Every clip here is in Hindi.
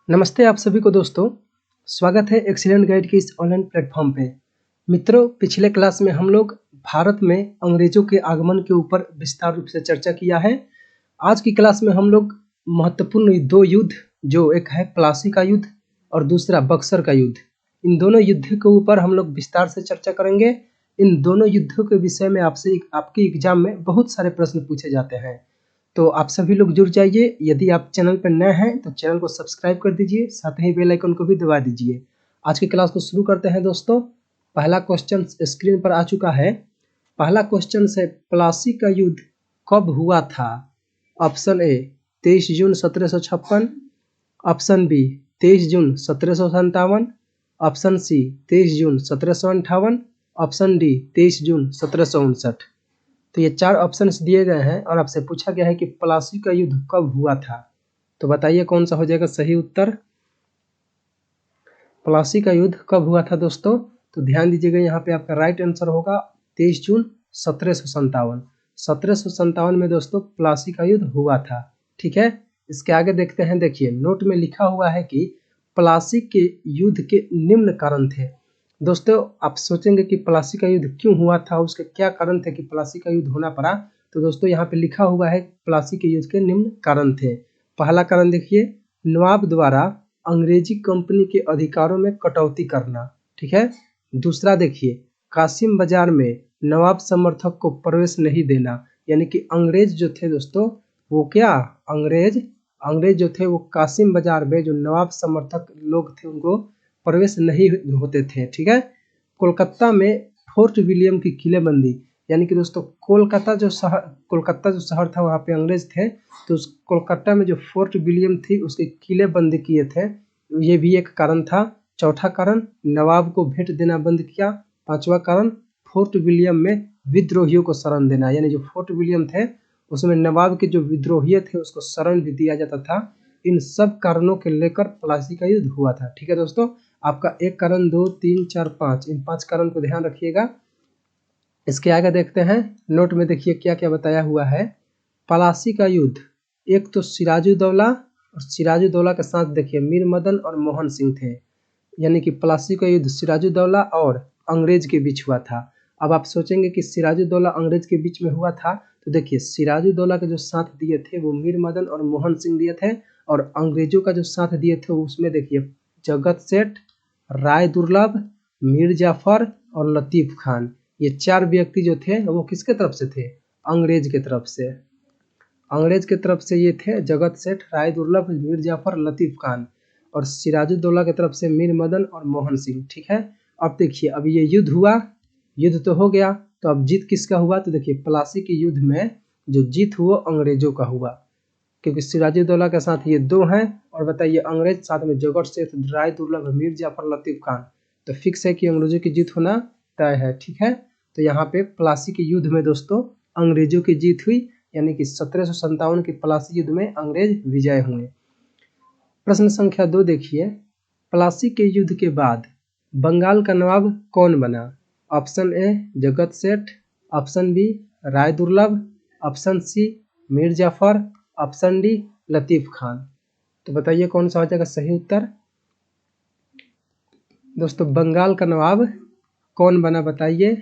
नमस्ते आप सभी को दोस्तों, स्वागत है एक्सीलेंट गाइड के इस ऑनलाइन प्लेटफॉर्म पे। मित्रों, पिछले क्लास में हम लोग भारत में अंग्रेजों के आगमन के ऊपर विस्तार रूप से चर्चा किया है। आज की क्लास में हम लोग महत्वपूर्ण दो युद्ध, जो एक है प्लासी का युद्ध और दूसरा बक्सर का युद्ध, इन दोनों युद्ध के ऊपर हम लोग विस्तार से चर्चा करेंगे। इन दोनों युद्धों के विषय में आपसे आपके एग्जाम में बहुत सारे प्रश्न पूछे जाते हैं, तो आप सभी लोग जुड़ जाइए। यदि आप चैनल पर नए हैं तो चैनल को सब्सक्राइब कर दीजिए, साथ ही बेल आइकन को भी दबा दीजिए। आज की क्लास को शुरू करते हैं दोस्तों। पहला क्वेश्चन स्क्रीन पर आ चुका है। पहला क्वेश्चन है, प्लासी का युद्ध कब हुआ था? ऑप्शन ए 23 जून 1756, ऑप्शन बी 23 जून 1757, ऑप्शन सी 23 जून 1758, ऑप्शन डी 23 जून 1759। तो ये चार ऑप्शंस दिए गए हैं और आपसे पूछा गया है कि प्लासी का युद्ध कब हुआ था। तो बताइए कौन सा हो जाएगा सही उत्तर। प्लासी का युद्ध कब हुआ था दोस्तों? तो ध्यान दीजिएगा, यहाँ पे आपका राइट आंसर होगा 23 जून 1757। 1757 में दोस्तों प्लासी का युद्ध हुआ था। ठीक है, इसके आगे देखते हैं। देखिए, नोट में लिखा हुआ है कि प्लासी के युद्ध के निम्न कारण थे। दोस्तों, आप सोचेंगे कि प्लासी का युद्ध क्यों हुआ था, उसके क्या कारण थे कि प्लासी का युद्ध होना पड़ा। तो दोस्तों, यहाँ पे लिखा हुआ है प्लासी के युद्ध के निम्न कारण थे। पहला कारण देखिए, नवाब द्वारा अंग्रेजी कंपनी के अधिकारों में कटौती करना। ठीक है। दूसरा देखिए, कासिम बाजार में नवाब समर्थक को प्रवेश नहीं देना, यानी कि अंग्रेज जो थे दोस्तों, वो क्या अंग्रेज जो थे वो कासिम बाजार में जो नवाब समर्थक लोग थे उनको प्रवेश नहीं होते थे। ठीक है। कोलकाता में फोर्ट विलियम की किलेबंदी, यानी कि दोस्तों कोलकाता जो शहर था वहाँ पे अंग्रेज थे, तो उस कोलकाता में जो फोर्ट विलियम थी उसके किलेबंदी किए थे, ये भी एक कारण था। चौथा कारण, नवाब को भेंट देना बंद किया। पांचवा कारण, फोर्ट विलियम में विद्रोहियों को शरण देना, यानी जो फोर्ट विलियम थे उसमें नवाब के जो विद्रोही थे उसको शरण भी दिया जाता था। इन सब कारणों के लेकर प्लासी का युद्ध हुआ था। ठीक है दोस्तों, आपका एक कारण, 2, 3, 4, 5, इन 5 कारण को ध्यान रखिएगा। इसके आगे देखते हैं। नोट में देखिए क्या क्या बताया हुआ है। प्लासी का युद्ध, एक तो सिराजुद्दौला, और सिराजुद्दौला के साथ देखिए मीर मदन और मोहन सिंह थे, यानी कि प्लासी का युद्ध सिराजुद्दौला और अंग्रेज के बीच हुआ था। अब आप सोचेंगे कि सिराजुद्दौला अंग्रेज के बीच में हुआ था, तो देखिए सिराजुद्दौला के जो साथ दिए थे वो मीर मदन और मोहन सिंह दिए थे, और अंग्रेजों का जो साथ दिए थे उसमें देखिए जगत सेठ, राय दुर्लभ, मीर जाफर और लतीफ खान, ये चार व्यक्ति जो थे वो किसके तरफ से थे? अंग्रेज के तरफ से। अंग्रेज के तरफ से ये थे जगत सेठ, राय दुर्लभ, मीर जाफर, लतीफ खान, और सिराजुद्दौला की तरफ से मीर मदन और मोहन सिंह। ठीक है। अब देखिए, अब ये युद्ध हुआ, युद्ध तो हो गया, तो अब जीत किसका हुआ? तो देखिए प्लासी के युद्ध में जो जीत हुआ अंग्रेजों का हुआ, क्योंकि सिराजुद्दौला के साथ ये दो हैं, और बताइए अंग्रेज साथ में जगत सेठ, राय दुर्लभ, मीर जाफर, लतीफ खान, तो फिक्स है कि अंग्रेजों की जीत होना तय है। ठीक है। तो यहाँ पे प्लासी के युद्ध में दोस्तों अंग्रेजों की जीत हुई, यानी कि 1757 के प्लासी युद्ध में अंग्रेज विजय हुए। प्रश्न संख्या 2 देखिए, प्लासी के युद्ध के बाद बंगाल का नवाब कौन बना? ऑप्शन ए जगत सेठ, option B Rai Durlabh, option C Mir Jafar, option D Latif Khan. तो बताइए कौन सा हो जाएगा सही उत्तर। दोस्तों, बंगाल का नवाब कौन बना बताइए।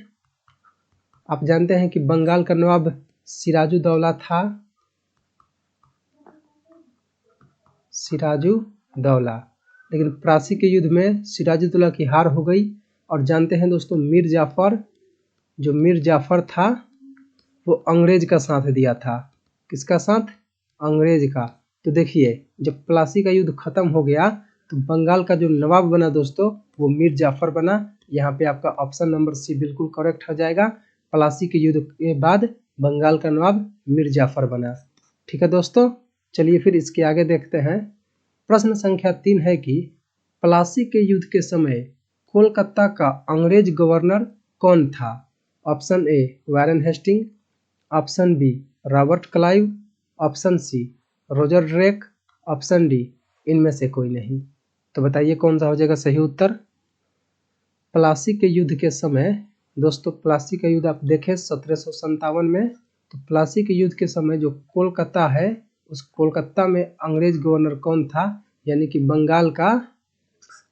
आप जानते हैं कि बंगाल का नवाब सिराजुद्दौला था, सिराजुद्दौला, लेकिन प्लासी के युद्ध में सिराजुद्दौला की हार हो गई। और जानते हैं दोस्तों मीर जाफर, जो मीर जाफर था वो अंग्रेज का साथ दिया था। किसका साथ? अंग्रेज का। तो देखिए जब प्लासी का युद्ध खत्म हो गया तो बंगाल का जो नवाब बना दोस्तों वो मीर जाफर बना। यहाँ पे आपका ऑप्शन नंबर सी बिल्कुल करेक्ट हो जाएगा। प्लासी के युद्ध के बाद बंगाल का नवाब मीर जाफर बना। ठीक है दोस्तों, चलिए फिर इसके आगे देखते हैं। प्रश्न संख्या 3 है कि प्लासी के युद्ध के समय कोलकाता का अंग्रेज गवर्नर कौन था? Option A Warren Hasting, option B Robert Clive, option C Roger Drake, option D इनमें से कोई नहीं। तो बताइए कौन सा हो जाएगा सही उत्तर। प्लासी के युद्ध के समय दोस्तों, प्लासी का युद्ध आप देखें 1757 में, तो प्लासी के युद्ध के समय जो कोलकाता है उस कोलकाता में अंग्रेज गवर्नर कौन था? यानी कि बंगाल का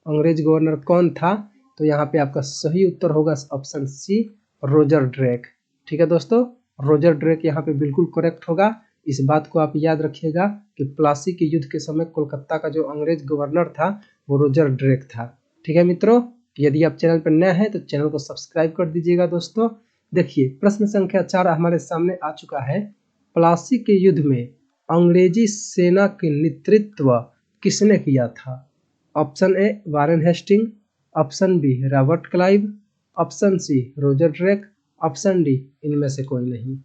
अंग्रेज गवर्नर कौन था? तो यहाँ पे आपका सही उत्तर होगा ऑप्शन सी, रोजर ड्रेक। ठीक है दोस्तों, रोजर ड्रेक यहाँ पे बिल्कुल करेक्ट होगा। इस बात को आप याद रखिएगा कि प्लासी के युद्ध के समय कोलकाता का जो अंग्रेज गवर्नर था वो रोजर ड्रेक था। ठीक है मित्रों, यदि आप चैनल पर नए हैं तो चैनल को सब्सक्राइब कर दीजिएगा। दोस्तों देखिए, प्रश्न संख्या 4 हमारे सामने आ चुका है। प्लासी के युद्ध में अंग्रेजी सेना के नेतृत्व किसने किया था? Option A Warren Hasting, option B Robert Clive, option C Roger Drake, option D इनमें से कोई नहीं।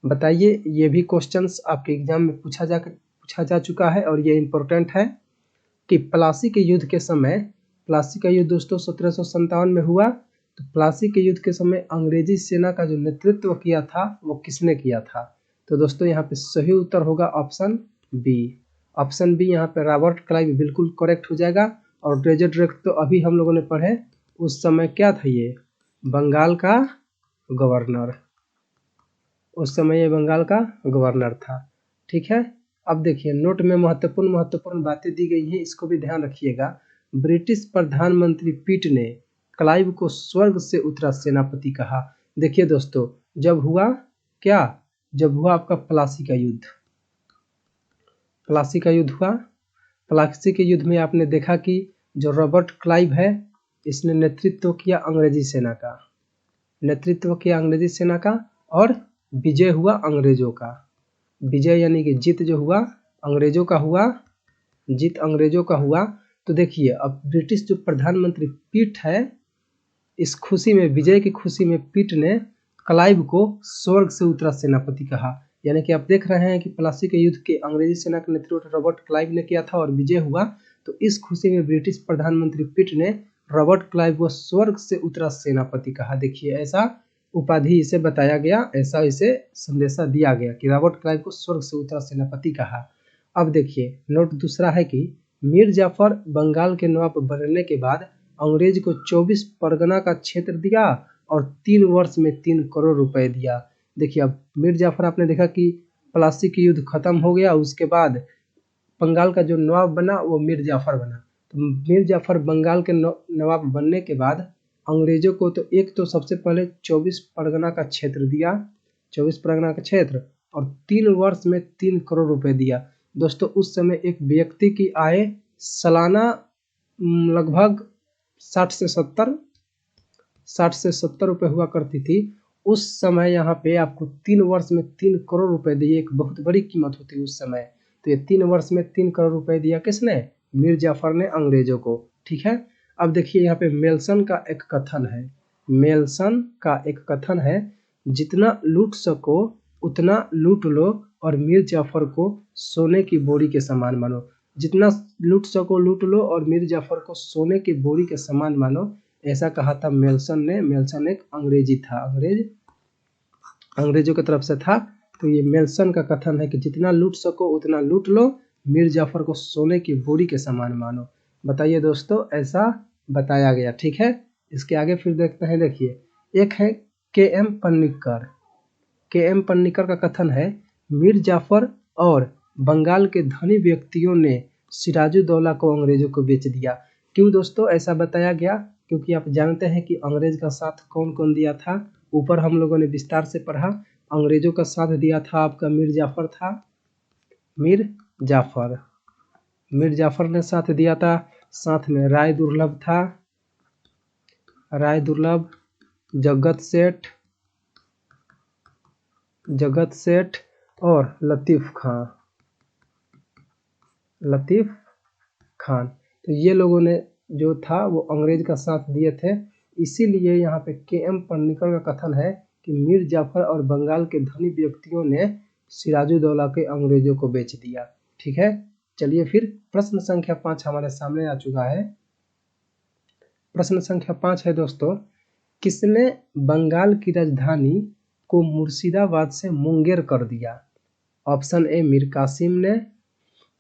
बताइए, ये भी क्वेश्चंस आपके एग्जाम में पूछा जा चुका है और ये इम्पोर्टेंट है कि प्लासी के युद्ध के समय, प्लासी का युद्ध दोस्तों 1757 में हुआ, तो प्लासी के युद्ध के समय अंग्रेजी सेना का जो नेतृत्व किया था वो किसने किया था? तो दोस्तों यहाँ पे सही उत्तर होगा ऑप्शन बी। ऑप्शन बी यहाँ पे रॉबर्ट क्लाइव बिल्कुल करेक्ट हो जाएगा। और रोजर ड्रेक तो अभी हम लोगों ने पढ़े, उस समय क्या था? ये बंगाल का गवर्नर, उस समय ये बंगाल का गवर्नर था। ठीक है, अब देखिए नोट में महत्वपूर्ण बातें दी गई हैं, इसको भी ध्यान रखिएगा। ब्रिटिश प्रधानमंत्री पिट ने क्लाइव को स्वर्ग से उतरा सेनापति कहा। देखिए दोस्तों, जब हुआ क्या? जब हुआ आपका प्लासी का युद्ध। प्लासी का युद्ध हुआ। प्लासी के युद्ध में आपने देखा कि जो रॉबर्ट क्लाइव है, इसने नेतृत्व किया अंग्रेजी सेना का, नेतृत्व किया अंग्रेजी सेना का, और विजय हुआ अंग्रेजों का। विजय यानी कि जीत जो हुआ अंग्रेजों का हुआ, जीत अंग्रेजों का हुआ। तो देखिए, अब ब्रिटिश जो प्रधानमंत्री पिट है, इस खुशी में, विजय की खुशी में पिट ने क्लाइव को स्वर्ग से उतरा सेनापति कहा। यानी कि आप देख रहे हैं कि प्लासी के युद्ध के अंग्रेजी सेना का नेतृत्व रॉबर्ट क्लाइव ने किया था और विजय हुआ, तो इस खुशी में ब्रिटिश प्रधानमंत्री पिट ने रॉबर्ट क्लाइव को स्वर्ग से उतरा सेनापति कहा। देखिए, ऐसा उपाधि इसे बताया गया, ऐसा इसे संदेशा दिया गया कि रॉबर्ट क्लाइव को स्वर्ग से उतरा सेनापति कहा। अब देखिए, नोट दूसरा है कि मीर जाफर बंगाल के नवाब बनने के बाद अंग्रेज को 24 परगना का क्षेत्र दिया और 3 वर्ष में 3 करोड़ रुपए दिया। देखिए, अब मीर जाफर, आपने देखा कि प्लासी की युद्ध खत्म हो गया, उसके बाद बंगाल का जो नवाब बना वो मीर जाफर बना। तो मीर जाफर बंगाल के नवाब बनने के बाद अंग्रेजों को तो एक तो सबसे पहले 24 परगना का क्षेत्र दिया, 24 परगना का क्षेत्र, और 3 वर्ष में 3 करोड़ रुपए दिया। दोस्तों उस समय एक व्यक्ति की आय सालाना लगभग 60 से 70 रुपए हुआ करती थी। उस समय यहाँ पे आपको 3 वर्ष में 3 करोड़ रुपए दिए, एक बहुत बड़ी कीमत होती है उस समय। तो ये 3 वर्ष में 3 करोड़ रुपए दिया किसने? मीर जाफर ने अंग्रेजों को। ठीक है, अब देखिए यहाँ पे मेल्सन का एक कथन है, मेल्सन का एक कथन है, जितना लूट सको उतना लूट लो और मीर जाफर को सोने की बोरी के समान मानो। जितना लूट सको लूट लो और मीर जाफर को सोने की बोरी के समान मानो, ऐसा कहा था मेल्सन ने। मेल्सन एक अंग्रेजी था, अंग्रेजों की तरफ से था। तो ये मेल्सन का कथन है कि जितना लूट सको उतना लूट लो, मीर जाफर को सोने की बोरी के समान मानो। बताइए दोस्तों, ऐसा बताया गया। ठीक है, इसके आगे फिर देखते हैं। देखिए, एक है के.एम. पन्निकर। के.एम. पन्निकर का कथन है, मीर जाफर और बंगाल के धनी व्यक्तियों ने सिराजुद्दौला को अंग्रेजों को बेच दिया। क्यों दोस्तों ऐसा बताया गया? क्योंकि आप जानते हैं कि अंग्रेज का साथ कौन कौन दिया था। ऊपर हम लोगों ने विस्तार से पढ़ा। अंग्रेजों का साथ दिया था आपका मीर जाफर था, मीर जाफर ने साथ दिया था। साथ में राय दुर्लभ था, राय दुर्लभ, जगत सेठ और लतीफ खान। तो ये लोगों ने जो था वो अंग्रेज का साथ दिए थे। इसीलिए यहाँ पे के.एम. पन्निकर का कथन है कि मीर जाफर और बंगाल के धनी व्यक्तियों ने सिराजुद्दौला के अंग्रेजों को बेच दिया। ठीक है, चलिए फिर प्रश्न संख्या 5 हमारे सामने आ चुका है। प्रश्न संख्या 5 है दोस्तों, किसने बंगाल की राजधानी को मुर्शिदाबाद से मुंगेर कर दिया? ऑप्शन ए मीर कासिम ने,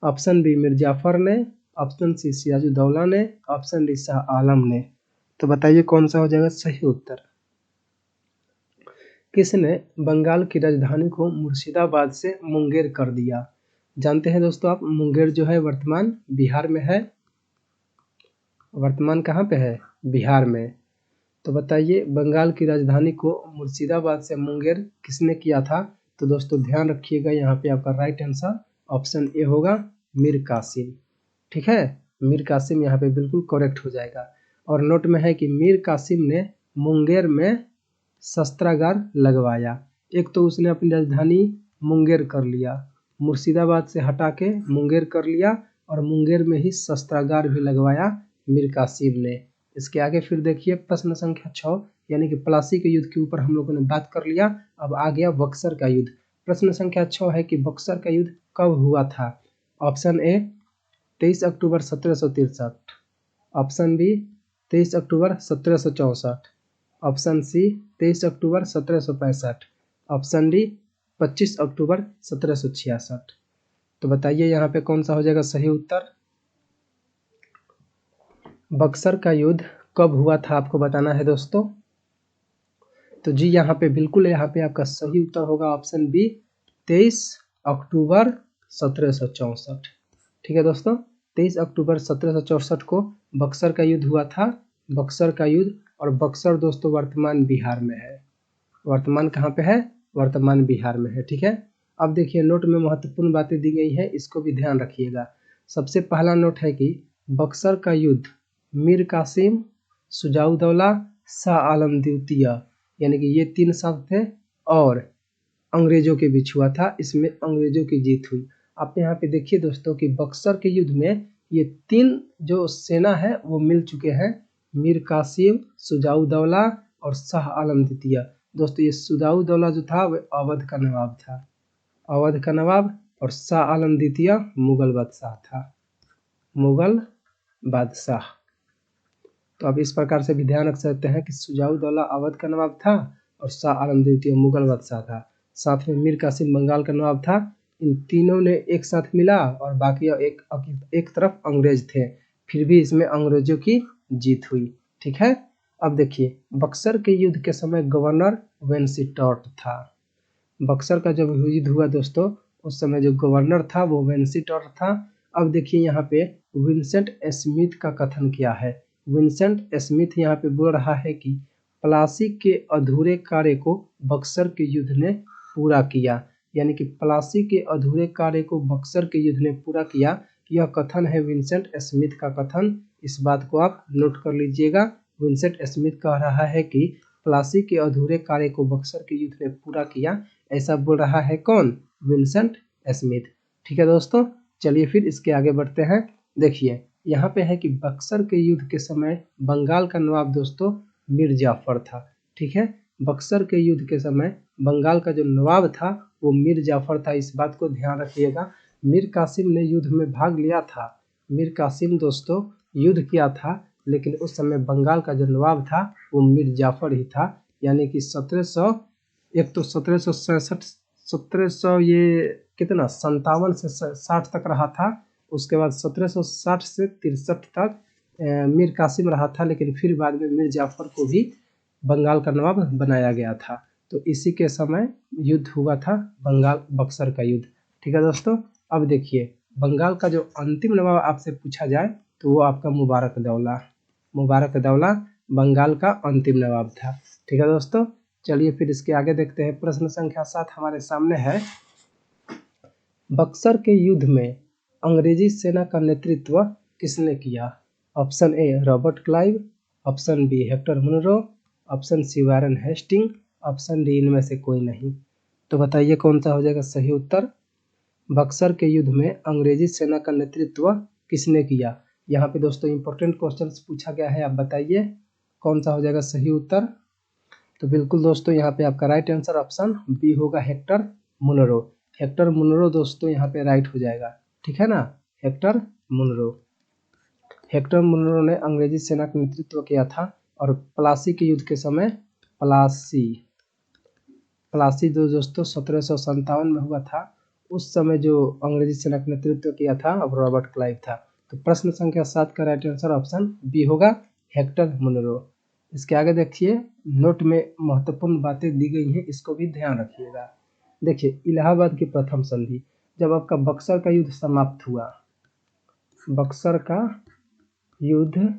ऑप्शन बी मीर जाफर ने, ऑप्शन सी सिराजुद्दौला ने, ऑप्शन डी शाह आलम ने। तो बताइए कौन सा हो जाएगा सही उत्तर? किसने बंगाल की राजधानी को मुर्शिदाबाद से मुंगेर कर दिया? जानते हैं दोस्तों आप, मुंगेर जो है वर्तमान बिहार में है। वर्तमान कहाँ पे है? बिहार में। तो बताइए बंगाल की राजधानी को मुर्शिदाबाद से मुंगेर किसने किया था? तो दोस्तों ध्यान रखिएगा, यहाँ पे आपका राइट आंसर ऑप्शन ए होगा, मीर कासिम। ठीक है, मीर कासिम यहाँ पे बिल्कुल करेक्ट हो जाएगा। और नोट में है कि मीर कासिम ने मुंगेर में शस्त्रागार लगवाया। एक तो उसने अपनी राजधानी मुंगेर कर लिया, मुर्शिदाबाद से हटा के मुंगेर कर लिया, और मुंगेर में ही शस्त्रागार भी लगवाया मीर कासिम ने। इसके आगे फिर देखिए प्रश्न संख्या 6, यानी कि प्लासी के युद्ध के ऊपर हम लोगों ने बात कर लिया। अब आ गया बक्सर का युद्ध। प्रश्न संख्या 6 है कि बक्सर का युद्ध कब हुआ था? ऑप्शन ए 23 अक्टूबर 1763, ऑप्शन बी 23 अक्टूबर 1764, ऑप्शन सी 23 अक्टूबर 1765, ऑप्शन डी 25 अक्टूबर 1766। तो बताइए यहाँ पे कौन सा हो जाएगा सही उत्तर? बक्सर का युद्ध कब हुआ था आपको बताना है दोस्तों। तो जी यहाँ पे बिल्कुल, यहाँ पे आपका सही उत्तर होगा ऑप्शन बी 23 अक्टूबर 1764। ठीक है दोस्तों, 23 अक्टूबर 1764 को बक्सर का युद्ध हुआ था। बक्सर का युद्ध, और बक्सर दोस्तों वर्तमान बिहार में है। वर्तमान कहाँ पे है? वर्तमान बिहार में है। ठीक है, अब देखिए नोट में महत्वपूर्ण बातें दी गई है, इसको भी ध्यान रखिएगा। सबसे पहला नोट है कि बक्सर का युद्ध मीर कासिम, शुजाउद्दौला, शाह आलम द्वितीय, यानी कि ये 3 शब्द थे, और अंग्रेजों के बीच हुआ था। इसमें अंग्रेजों की जीत हुई। आप यहाँ पे देखिए दोस्तों कि बक्सर के युद्ध में ये 3 जो सेना है वो मिल चुके हैं, मीर कासिम, शुजाउद्दौला और शाह आलम द्वितीय। दोस्तों ये शुजाउद्दौला जो था वह अवध का नवाब था, अवध का नवाब, और शाह आलम द्वितीय मुगल बादशाह था, मुगल बादशाह। तो आप इस प्रकार से भी ध्यान रख सकते हैं कि शुजाउद्दौला अवध का नवाब था और शाह आलम द्वितीय मुगल बादशाह था। साथ में मीर कासिम बंगाल का नवाब था। इन तीनों ने एक साथ मिला, और बाकी एक तरफ अंग्रेज थे। फिर भी इसमें अंग्रेजों की जीत हुई। ठीक है, अब देखिए बक्सर के युद्ध के समय गवर्नर वेंसिटॉर्ट था। बक्सर का जब युद्ध हुआ दोस्तों, उस समय जो गवर्नर था वो वेंसिटॉर्ट था। अब देखिए यहाँ पे विंसेंट स्मिथ का कथन क्या है। विंसेंट स्मिथ यहाँ पे बोल रहा है कि प्लासी के अधूरे कार्य को बक्सर के युद्ध ने पूरा किया, यानी कि प्लासी के अधूरे कार्य को बक्सर के युद्ध ने पूरा किया। यह कथन है विंसेंट स्मिथ का कथन। इस बात को आप नोट कर लीजिएगा। विंसेंट स्मिथ कह रहा है कि प्लासी के अधूरे कार्य को बक्सर के युद्ध ने पूरा किया, ऐसा बोल रहा है कौन? Vincent Smith. ठीक है दोस्तों, चलिए फिर इसके आगे बढ़ते हैं। देखिए यहाँ पे है कि बक्सर के युद्ध के समय बंगाल का नवाब दोस्तों मीर जाफर था। ठीक है, बक्सर के युद्ध के समय बंगाल का जो नवाब था वो मीर जाफर था। इस बात को ध्यान रखिएगा। मीर कासिम ने युद्ध में भाग लिया था। मीर कासिम दोस्तों युद्ध किया था, लेकिन उस समय बंगाल का जो नवाब था वो मीर जाफर ही था। यानी कि 1700, एक तो 1767, 1700 ये कितना 57 से 60 तक रहा था। उसके बाद 1760 से 63 तक मीर कासिम रहा था, लेकिन फिर बाद में मीर जाफर को भी बंगाल का नवाब बनाया गया था। तो इसी के समय युद्ध हुआ था बंगाल बक्सर का युद्ध। ठीक है दोस्तों, अब देखिए बंगाल का जो अंतिम नवाब आपसे पूछा जाए तो वो आपका मुबारकदौला, मुबारकदौला बंगाल का अंतिम नवाब था। ठीक है दोस्तों, चलिए फिर इसके आगे देखते हैं। प्रश्न संख्या 7 हमारे सामने है। बक्सर के युद्ध में अंग्रेजी सेना का नेतृत्व किसने किया? Option A Robert Clive, option B Hector Munro, option C Warren Hastings, option D इनमें से कोई नहीं। तो बताइए कौन सा हो जाएगा सही उत्तर? बक्सर के युद्ध में अंग्रेजी सेना का नेतृत्व किसने किया? यहाँ पे दोस्तों इंपॉर्टेंट क्वेश्चन पूछा गया है, आप बताइए कौन सा हो जाएगा सही उत्तर? तो बिल्कुल दोस्तों यहाँ पे आपका राइट आंसर ऑप्शन बी होगा, हेक्टर मुनरो। हेक्टर मुनरो दोस्तों यहाँ पे राइट हो जाएगा। ठीक है ना, हेक्टर मुनरो। हेक्टर मुनरो ने अंग्रेजी सेना का नेतृत्व किया था। और प्लासी के युद्ध के समय प्लासी जो दोस्तों 1757 में हुआ था, उस समय जो अंग्रेजी सेना का नेतृत्व किया था अब रॉबर्ट क्लाइव था। तो प्रश्न संख्या 7 का राइट आंसर ऑप्शन बी होगा, हेक्टर मुनरो। इसके आगे देखिए नोट में महत्वपूर्ण बातें दी गई हैं, इसको भी ध्यान रखिएगा। देखिए इलाहाबाद की प्रथम संधि, जब आपका बक्सर का युद्ध समाप्त हुआ, बक्सर का युद्ध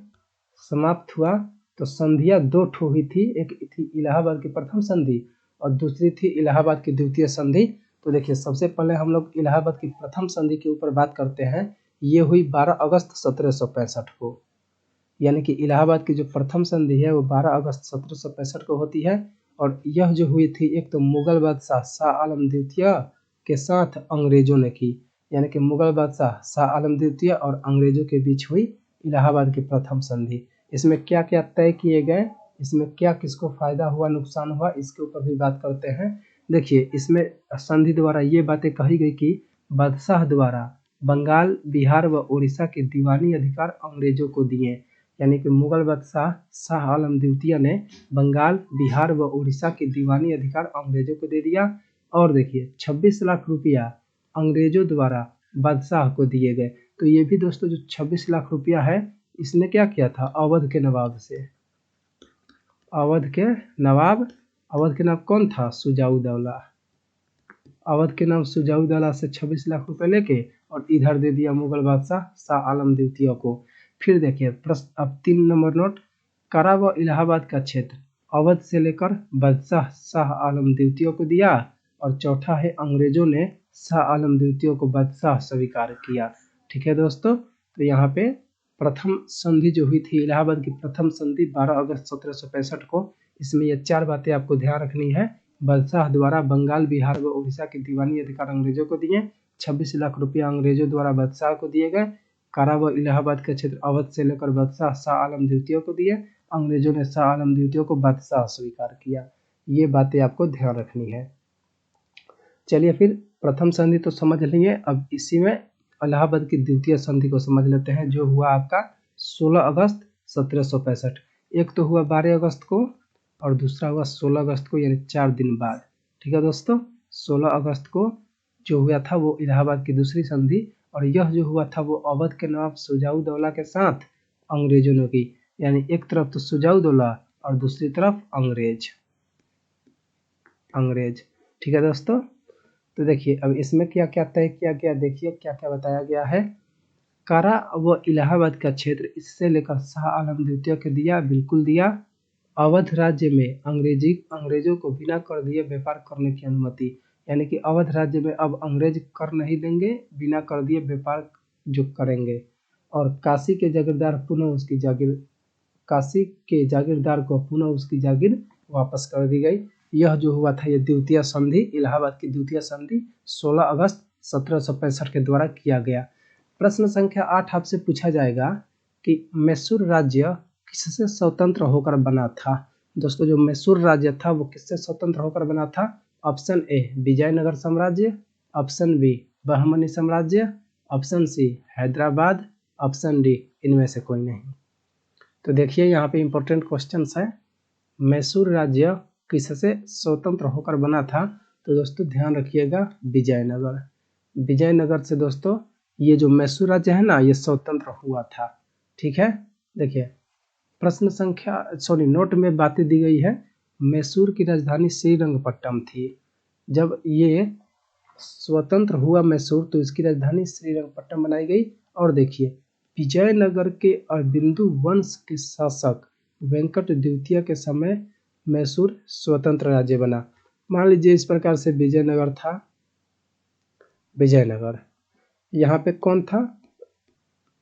समाप्त हुआ तो संधियां दो ठो हुई थी, एक थी इलाहाबाद की प्रथम संधि और दूसरी थी इलाहाबाद की द्वितीय संधि। तो देखिए सबसे पहले हम लोग इलाहाबाद की प्रथम संधि के ऊपर बात करते हैं। ये हुई 12 अगस्त 1765 को, यानी कि इलाहाबाद की जो प्रथम संधि है वो 12 अगस्त 1765 को होती है। और यह जो हुई थी एक तो मुगल बादशाह शाह आलम द्वितीय के साथ अंग्रेजों ने की, यानी कि मुगल बादशाह शाह आलम द्वितीय और अंग्रेजों के बीच हुई इलाहाबाद की प्रथम संधि। इसमें क्या क्या तय किए गए, इसमें क्या किसको फायदा हुआ नुकसान हुआ, इसके ऊपर भी बात करते हैं। देखिए इसमें संधि द्वारा ये बातें कही गई कि बादशाह द्वारा बंगाल, बिहार व उड़ीसा के दीवानी अधिकार अंग्रेजों को दिए, यानी कि मुगल बादशाह शाह आलम द्वितीय ने बंगाल, बिहार व उड़ीसा के दीवानी अधिकार अंग्रेजों को दे दिया। और देखिए 26 लाख रुपया अंग्रेजों द्वारा बादशाह को दिए गए। तो ये भी दोस्तों जो 26 लाख रुपया है इसने क्या किया था, अवध के नवाब से, अवध के नवाब, अवध के नवाब कौन था, सुजाउद्दौला, अवध के नाम सुजाउद्दौला से 26 लाख रुपए लेके और इधर दे दिया मुगल बादशाह शाह आलम द्वितीय को। फिर देखिए प्रश्न अब 3 नंबर नोट, कारा व इलाहाबाद का क्षेत्र अवध से लेकर बादशाह शाह आलम द्वितीय को दिया। और चौथा है अंग्रेजों ने शाह आलम द्वितीय को बादशाह स्वीकार किया। ठीक है दोस्तों, तो यहाँ पे प्रथम संधि जो हुई थी इलाहाबाद की प्रथम संधि 12 अगस्त 1765 को, इसमें ये 4 बातें आपको ध्यान रखनी है। बादशाह द्वारा बंगाल, बिहार व उड़ीसा के दीवानी अधिकार अंग्रेजों को दिए, 26 लाख रुपया अंग्रेजों द्वारा बादशाह को दिए गए, कारा व इलाहाबाद का क्षेत्र अवध से लेकर बादशाह शाह आलम द्वितीय को दिए, अंग्रेजों ने शाह आलम द्वितीय को बादशाह स्वीकार किया। ये बातें आपको ध्यान रखनी है। चलिए फिर प्रथम संधि तो समझ लिए, अब इसी में इलाहाबाद की द्वितीय संधि को समझ लेते हैं, जो हुआ आपका 16 अगस्त 1765। एक तो हुआ 12 अगस्त को और दूसरा हुआ 16 अगस्त को, यानी 4 दिन बाद। ठीक है दोस्तों, 16 अगस्त को जो हुआ था वो इलाहाबाद की दूसरी संधि, और यह जो हुआ था वो अवध के नवाब सुजाउद्दौला के साथ अंग्रेजों ने की, यानी एक तरफ तो सुजाउद्दौला और दूसरी तरफ अंग्रेज। ठीक है दोस्तों, तो देखिए अब इसमें क्या क्या तय किया गया, देखिए क्या क्या बताया गया है। कारा व इलाहाबाद का क्षेत्र इससे लेकर शाह आलम द्वितीय के दिया, बिल्कुल दिया। अवध राज्य में अंग्रेजों को बिना कर दिए व्यापार करने की अनुमति, यानी कि अवध राज्य में अब अंग्रेज कर नहीं देंगे, बिना कर दिए व्यापार जो करेंगे। और काशी के जागीरदार पुनः उसकी जागीर, काशी के जागीरदार को पुनः उसकी जागीर वापस कर दी गई। यह जो हुआ था ये द्वितीय संधि, इलाहाबाद की द्वितीय संधि 16 अगस्त 1765 के द्वारा किया गया। प्रश्न संख्या 8 आपसे पूछा जाएगा कि मैसूर राज्य किससे स्वतंत्र होकर बना था। दोस्तों जो मैसूर राज्य था वो किससे स्वतंत्र होकर बना था। ऑप्शन ए विजयनगर साम्राज्य, ऑप्शन बी बहमनी साम्राज्य, option C Hyderabad, option D इनमें से कोई नहीं। तो देखिए यहाँ पे इंपॉर्टेंट क्वेश्चन है, मैसूर राज्य किससे स्वतंत्र होकर बना था। तो दोस्तों ध्यान रखिएगा विजयनगर, विजयनगर से दोस्तों ये जो मैसूर राज्य है ना ये स्वतंत्र हुआ था। ठीक है, देखिए प्रश्न संख्या नोट में बातें दी गई है। मैसूर की राजधानी श्रीरंगपट्टनम थी। जब ये स्वतंत्र हुआ मैसूर तो इसकी राजधानी श्रीरंगपट्टनम बनाई गई। और देखिए विजयनगर के अरबिंदु वंश के शासक वेंकट द्वितीय के समय मैसूर स्वतंत्र राज्य बना। मान लीजिए इस प्रकार से विजयनगर था, विजयनगर यहाँ पे कौन था,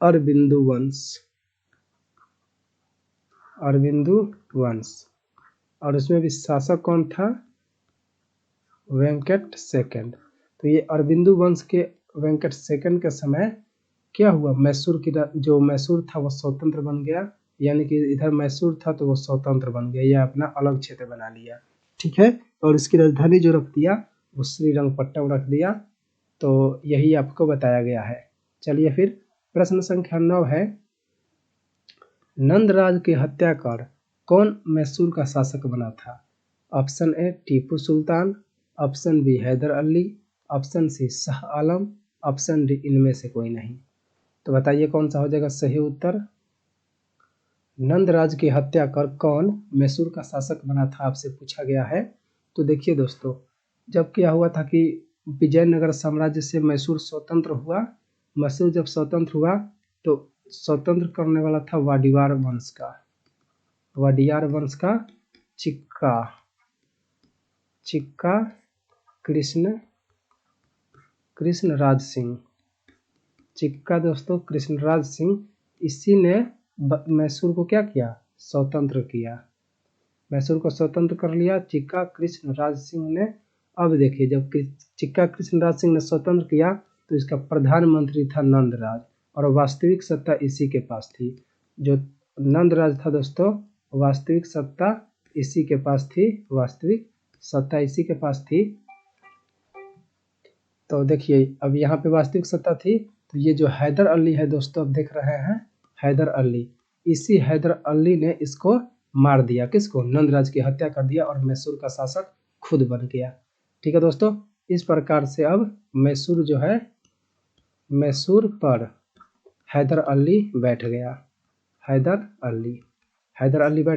अरबिंदु वंश, अरबिंदु वंश, और उसमें भी शासक कौन था, वेंकट सेकंड। तो ये अरबिंदु वंश के वेंकट सेकंड के समय क्या हुआ, मैसूर की जो मैसूर था वो स्वतंत्र बन गया, यानी कि इधर मैसूर था तो वो स्वतंत्र बन गया, या अपना अलग क्षेत्र बना लिया। ठीक है, और इसकी राजधानी जो रख दिया वो श्रीरंगपट्टनम रख दिया। तो यही आपको बताया गया है। चलिए फिर प्रश्न संख्या 9 है, नंदराज की हत्या कर कौन मैसूर का शासक बना था। Option A Tipu Sultan, option B Hyder Ali, option C Shah Alam, option D इनमें से कोई नहीं। तो बताइए कौन सा हो जाएगा सही उत्तर। नंदराज की हत्या कर कौन मैसूर का शासक बना था आपसे पूछा गया है। तो देखिए दोस्तों जब क्या हुआ था कि विजयनगर साम्राज्य से मैसूर स्वतंत्र हुआ। मैसूर जब स्वतंत्र हुआ तो स्वतंत्र करने वाला था वाडियार वंश का चिक्का कृष्णराज सिंह। चिक्का दोस्तों कृष्णराज सिंह, इसी ने मैसूर को क्या किया, स्वतंत्र किया। मैसूर को स्वतंत्र कर लिया चिक्का कृष्णराज सिंह ने। अब देखिए जब चिक्का कृष्णराज सिंह ने स्वतंत्र किया तो इसका प्रधानमंत्री था नंदराज और वास्तविक सत्ता इसी के पास थी। जो नंदराज था दोस्तों, वास्तविक सत्ता इसी के पास थी। तो देखिए अब यहाँ पे वास्तविक सत्ता थी। तो ये जो हैदर अली है दोस्तों, अब देख रहे हैं हैदर अली, इसी हैदर अली ने इसको मार दिया, किसको, नंदराज की हत्या कर दिया और मैसूर का शासक खुद बन गया। ठीक है दोस्तों, इस प्रकार से अब मैसूर पर हैदर अली बैठ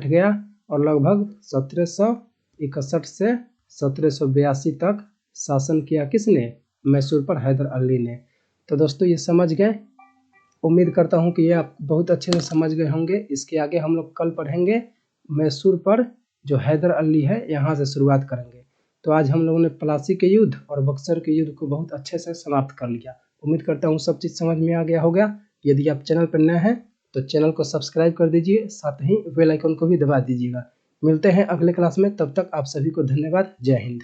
गया और लगभग 1761 से 1782 तक शासन किया किसने, मैसूर पर हैदर अली ने। तो दोस्तों ये समझ गए, उम्मीद करता हूँ कि ये आप बहुत अच्छे से समझ गए होंगे। इसके आगे हम लोग कल पढ़ेंगे मैसूर पर जो हैदर अली है, यहाँ से शुरुआत करेंगे। तो आज हम लोगों ने प्लासी के युद्ध और बक्सर के युद्ध को बहुत अच्छे से समाप्त कर लिया। उम्मीद करता हूँ सब चीज़ समझ में आ गया होगा। यदि आप चैनल पर नए हैं तो चैनल को सब्सक्राइब कर दीजिए, साथ ही बेल आइकन को भी दबा दीजिएगा। मिलते हैं अगले क्लास में, तब तक आप सभी को धन्यवाद। जय हिंद।